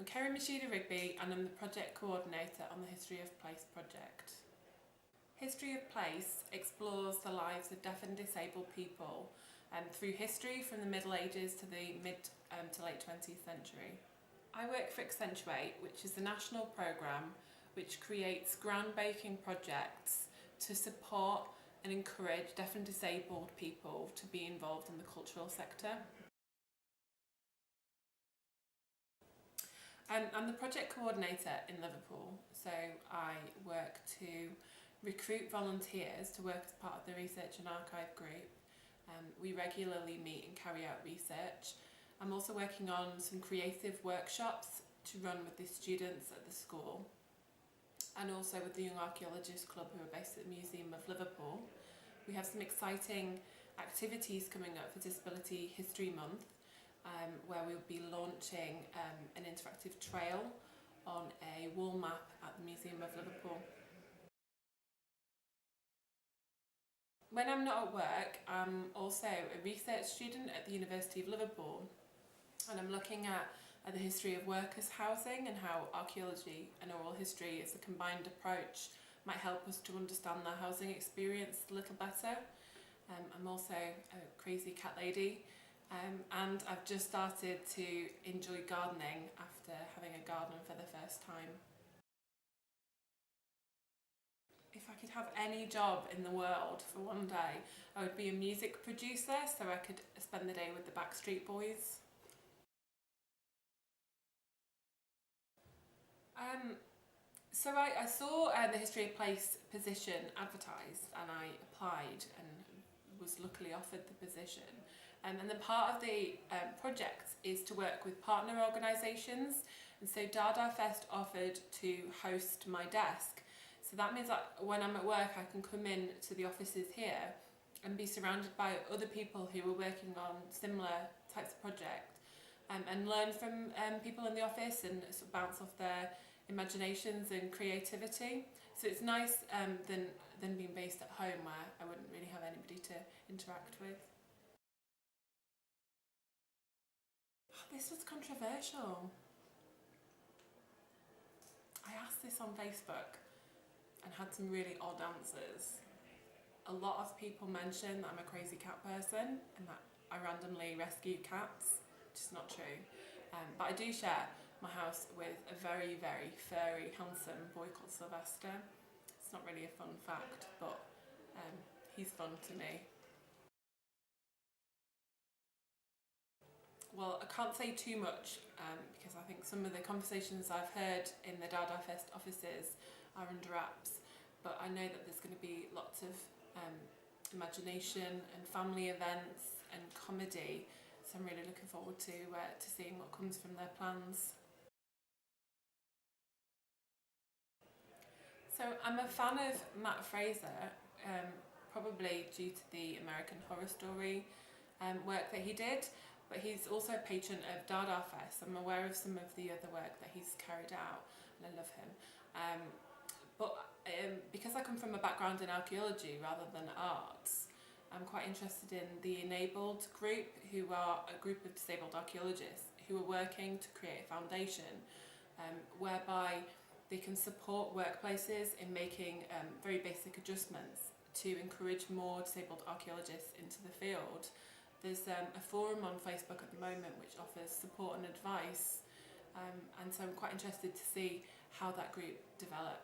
I'm Kerry Massheder-Rigby and I'm the project coordinator on the History of Place project. History of Place explores the lives of deaf and disabled people through history from the Middle Ages to the mid to late 20th century. I work for Accentuate, which is the national programme which creates groundbreaking projects to support and encourage deaf and disabled people to be involved in the cultural sector. I'm the project coordinator in Liverpool, so I work to recruit volunteers to work as part of the Research and Archive group. We regularly meet and carry out research. I'm also working on some creative workshops to run with the students at the school, and also with the Young Archaeologists Club, who are based at the Museum of Liverpool. We have some exciting activities coming up for Disability History Month, where we'll be launching an interactive trail on a wall map at the Museum of Liverpool. When I'm not at work, I'm also a research student at the University of Liverpool, and I'm looking at the history of workers' housing and how archaeology and oral history as a combined approach might help us to understand their housing experience a little better. I'm also a crazy cat lady, and I've just started to enjoy gardening after having a garden for the first time. If I could have any job in the world for one day, I would be a music producer, so I could spend the day with the Backstreet Boys. So I saw the History of Place position advertised, and I applied and was luckily offered the position. And then part of the project is to work with partner organisations, and so DaDaFest offered to host my desk. So that means that when I'm at work I can come in to the offices here and be surrounded by other people who are working on similar types of projects, and learn from people in the office and sort of bounce off their imaginations and creativity. So it's nice than being based at home, where I wouldn't really have anybody to interact with. This was controversial. I asked this on Facebook and had some really odd answers. A lot of people mention that I'm a crazy cat person and that I randomly rescue cats, which is not true. But I do share my house with a very, very furry, handsome boy called Sylvester. It's not really a fun fact, but he's fun to me. Well, I can't say too much because I think some of the conversations I've heard in the DaDaFest offices are under wraps, but I know that there's going to be lots of imagination and family events and comedy, so I'm really looking forward to seeing what comes from their plans. So I'm a fan of Matt Fraser, probably due to the American Horror Story work that he did, but he's also a patron of DaDaFest. I'm aware of some of the other work that he's carried out, and I love him. But because I come from a background in archaeology rather than arts, I'm quite interested in the Enabled group, who are a group of disabled archaeologists who are working to create a foundation whereby they can support workplaces in making very basic adjustments to encourage more disabled archaeologists into the field. There's a forum on Facebook at the moment which offers support and advice, and so I'm quite interested to see how that group develop.